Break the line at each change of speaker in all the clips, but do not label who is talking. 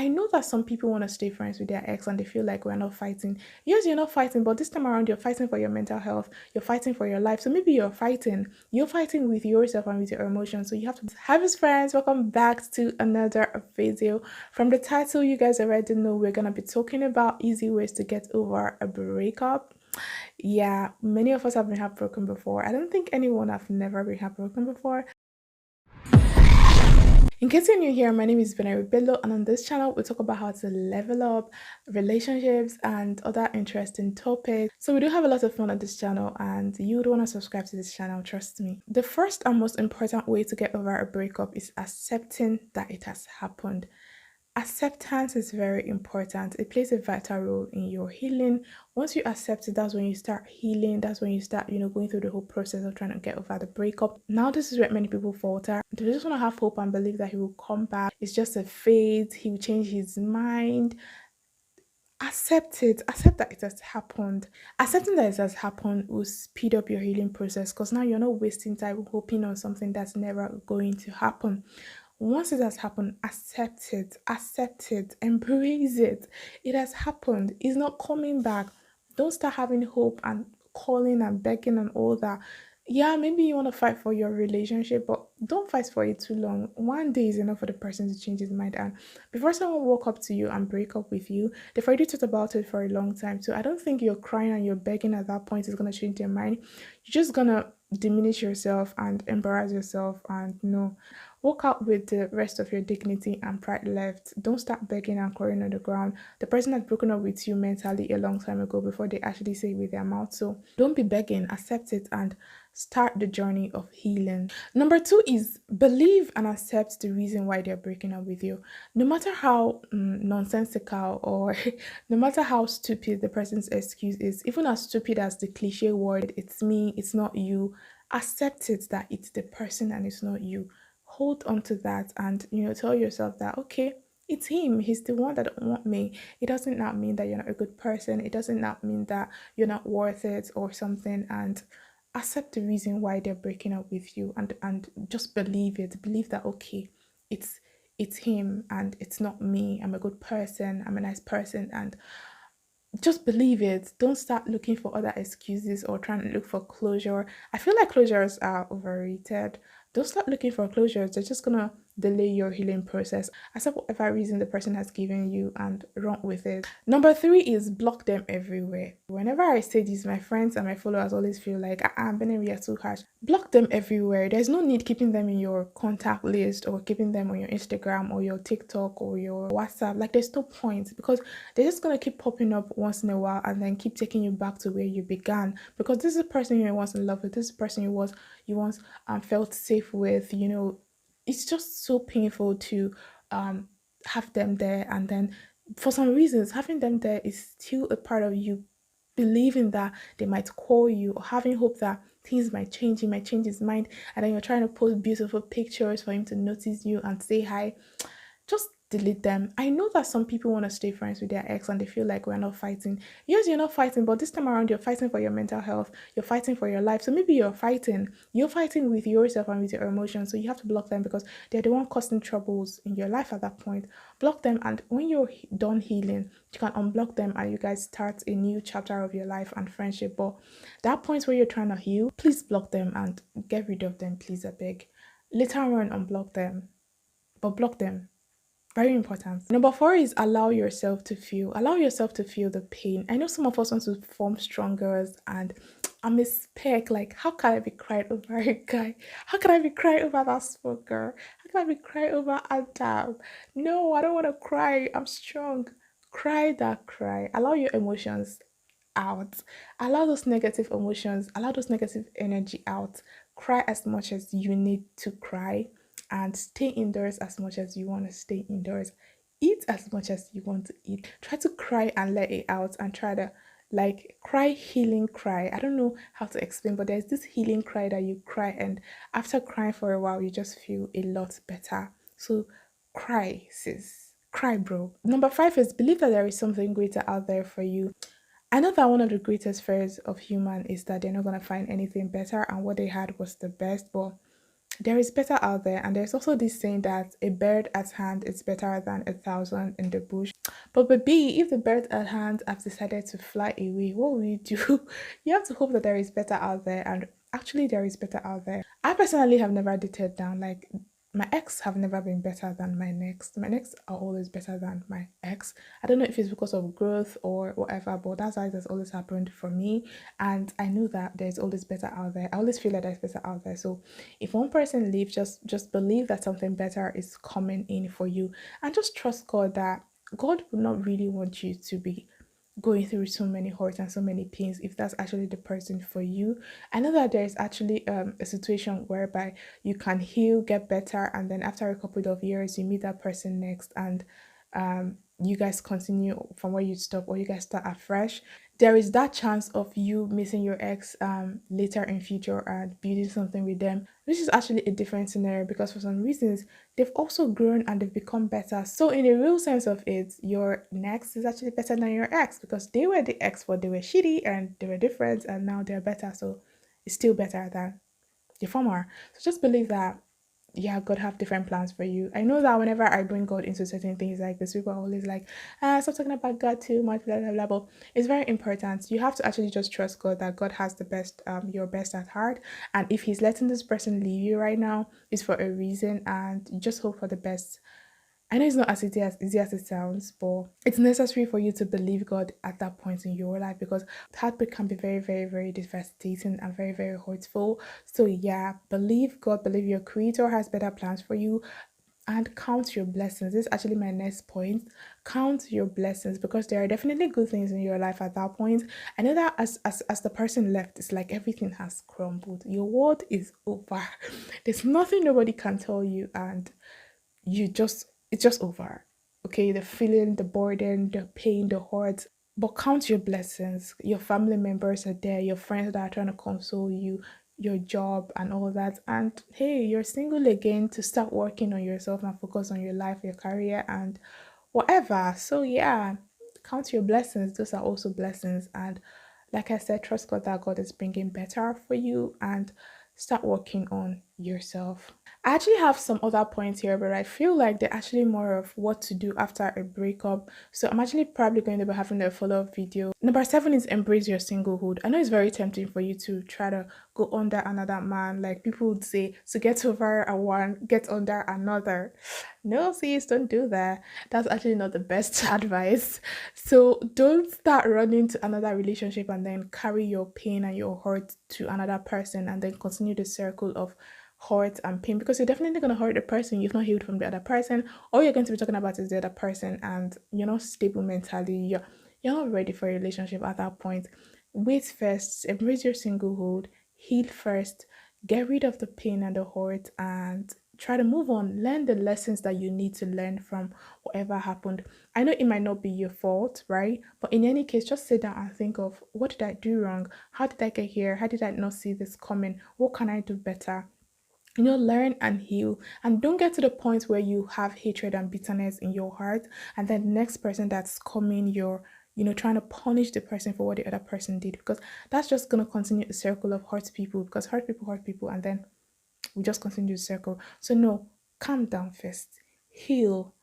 know that some people want to stay friends with their ex and they feel like we're not fighting. Yes, you're not fighting, but this time around you're fighting for your mental health, you're fighting for your life. So maybe you're fighting with yourself and with your emotions. So you have to have his friends. Welcome back to another video. From the title, you guys already know we're gonna be talking about easy ways to get over a breakup. Yeah, many of us have been heartbroken before. I don't think anyone have never been heartbroken before. In case you're new here, my name is Benari Bello, and on this channel, we talk about how to level up relationships and other interesting topics. So, we do have a lot of fun on this channel, and you would want to subscribe to this channel, trust me. The first and most important way to get over a breakup is accepting that it has happened. Acceptance is very important. It plays a vital role in your healing. Once you accept it, that's when you start healing. That's when you start, going through the whole process of trying to get over the breakup. Now, this is where many people falter. They just want to have hope and believe that he will come back. It's just a phase. He will change his mind. Accept it. Accept that it has happened. Accepting that it has happened will speed up your healing process because now you're not wasting time hoping on something that's never going to happen. Once it has happened, accept it, embrace it. It has happened. It's not coming back. Don't start having hope and calling and begging and all that. Yeah, maybe you want to fight for your relationship, but don't fight for it too long. One day is enough for the person to change his mind. And before someone walk up to you and break up with you, they've already thought about it for a long time. So I don't think you're crying and you're begging at that point is gonna change their mind. You're just gonna diminish yourself and embarrass yourself and no. Walk out with the rest of your dignity and pride left. Don't start begging and crying on the ground. The person has broken up with you mentally a long time ago before they actually say it with their mouth. So don't be begging, accept it and start the journey of healing. Number two is believe and accept the reason why they're breaking up with you. No matter how nonsensical or no matter how stupid the person's excuse is, even as stupid as the cliche word, it's me, it's not you, accept it that it's the person and it's not you. Hold on to that and tell yourself that okay, it's him, he's the one that don't want me. It doesn't not mean that you're not a good person, it doesn't not mean that you're not worth it or something, and accept the reason why they're breaking up with you and just believe that okay, it's him and it's not me. I'm a good person, I'm a nice person, and just believe it. Don't start looking for other excuses or trying to look for closure. I feel like closures are overrated. Don't start looking for closures. They're just gonna delay your healing process. Accept whatever reason the person has given you and run with it. Number three is block them everywhere. Whenever I say this, my friends and my followers always feel like I'm being real too harsh. Block them everywhere. There's no need keeping them in your contact list or keeping them on your Instagram or your TikTok or your WhatsApp. Like there's no point because they're just gonna keep popping up once in a while and then keep taking you back to where you began. Because this is a person you were once in love with, this is a person you once felt safe with, it's just so painful to have them there and then for some reasons having them there is still a part of you believing that they might call you or having hope that things might change, he might change his mind, and then you're trying to post beautiful pictures for him to notice you and say hi. Just delete them. I know that some people want to stay friends with their ex and they feel like we're not fighting. Yes, you're not fighting, but this time around you're fighting for your mental health, you're fighting for your life. So maybe you're fighting with yourself and with your emotions. So you have to block them because they're the one causing troubles in your life at that point. Block them, and when you're done healing, you can unblock them and you guys start a new chapter of your life and friendship. But that point where you're trying to heal, please block them and get rid of them, please, I beg. Later on, unblock them, but block them. Very important. Number four is allow yourself to feel. Allow yourself to feel the pain. I know some of us want to form stronger and I'm a speck. Like, how can I be crying over a guy? How can I be crying over that smoker? How can I be crying over Adam? No, I don't want to cry. I'm strong. Cry that cry. Allow your emotions out. Allow those negative emotions, allow those negative energy out. Cry as much as you need to cry and stay indoors as much as you want to stay indoors. Eat as much as you want to eat. Try to cry and let it out and try to like cry healing cry. I don't know how to explain, but there's this healing cry that you cry and after crying for a while you just feel a lot better. So cry, sis. Cry, bro. Number five is believe that there is something greater out there for you. I know that one of the greatest fears of human is that they're not gonna find anything better and what they had was the best, but there is better out there, and there's also this saying that a bird at hand is better than a thousand in the bush. But B, if the bird at hand have decided to fly away, what will you do? You have to hope that there is better out there, and actually there is better out there. I personally have never dated down. Like, my ex have never been better than my next. My next are always better than my ex. I don't know if it's because of growth or whatever, but that's how it has always happened for me. And I know that there's always better out there. I always feel like there's better out there. So if one person leaves, just believe that something better is coming in for you, and just trust God that God would not really want you to be going through so many hurts and so many pains if that's actually the person for you. I know that there is actually a situation whereby you can heal, get better, and then after a couple of years you meet that person next, and you guys continue from where you stop, or you guys start afresh. There is that chance of you meeting your ex later in future and building something with them. This is actually a different scenario because for some reasons they've also grown and they've become better. So in a real sense of it, your next is actually better than your ex because they were the ex, but they were shitty and they were different, and now they're better. So it's still better than the former. So just believe that, yeah, God have different plans for you. I know that whenever I bring God into certain things like this, people are always like, stop talking about God too much, blah blah blah. But it's very important. You have to actually just trust God that God has the best, your best at heart. And if He's letting this person leave you right now, it's for a reason, and you just hope for the best. I know it's not easy as it sounds, but it's necessary for you to believe God at that point in your life because heartbreak can be very, very, very devastating and very, very hurtful. So yeah, believe God, believe your creator has better plans for you, and count your blessings. This is actually my next point. Count your blessings because there are definitely good things in your life at that point. I know that as the person left, it's like everything has crumbled. Your world is over. There's nothing nobody can tell you, and it's just over. Okay, the feeling, the burden, the pain, the hurt. But count your blessings. Your family members are there, your friends that are trying to console you, your job and all that. And hey, you're single again to start working on yourself and focus on your life, your career and whatever. So yeah, count your blessings. Those are also blessings. And like I said, trust God that God is bringing better for you, and start working on yourself. I actually have some other points here, but I feel like they're actually more of what to do after a breakup. So I'm actually probably going to be having a follow-up video. Number 7 is embrace your singlehood. I know it's very tempting for you to try to go under another man. Like people would say, to get over a one, get under another. No, sis, don't do that. That's actually not the best advice. So don't start running to another relationship and then carry your pain and your hurt to another person and then continue the circle of hurt and pain, because you're definitely going to hurt the person. You've not healed from the other person. All you're going to be talking about is the other person, and you're not stable mentally. You're not ready for a relationship at that point. Wait first, embrace your singlehood, heal first, get rid of the pain and the hurt, and try to move on. Learn the lessons that you need to learn from whatever happened. I know it might not be your fault, right? But in any case, just sit down and think of, what did I do wrong? How did I get here? How did I not see this coming? What can I do better? Learn and heal, and don't get to the point where you have hatred and bitterness in your heart, and then the next person that's coming, you're trying to punish the person for what the other person did, because that's just going to continue a circle of hurt people, because hurt people, and then we just continue the circle. So no, calm down first, heal,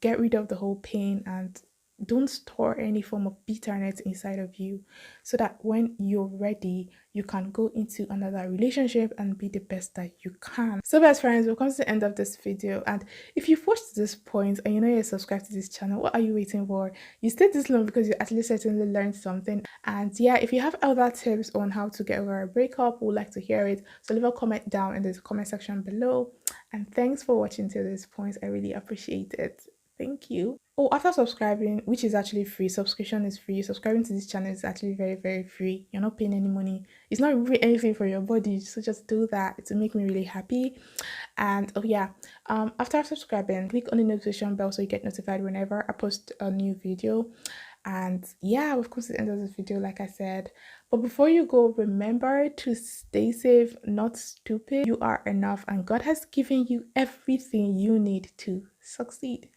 get rid of the whole pain, and don't store any form of bitterness inside of you, so that when you're ready, you can go into another relationship and be the best that you can. So best friends, we've come to the end of this video, and if you've watched this point and you're subscribed to this channel, what are you waiting for? You stayed this long because you at least certainly learned something. And yeah, if you have other tips on how to get over a breakup, we'd like to hear it. So leave a comment down in the comment section below. And thanks for watching to this point. I really appreciate it. Thank you. Oh, after subscribing, which is actually free, subscription is free. Subscribing to this channel is actually very, very free. You're not paying any money. It's not really anything for your body. So just do that to make me really happy. And oh yeah, after subscribing, click on the notification bell so you get notified whenever I post a new video. And yeah, we've come to the end of this video, like I said. But before you go, remember to stay safe, not stupid. You are enough, and God has given you everything you need to succeed.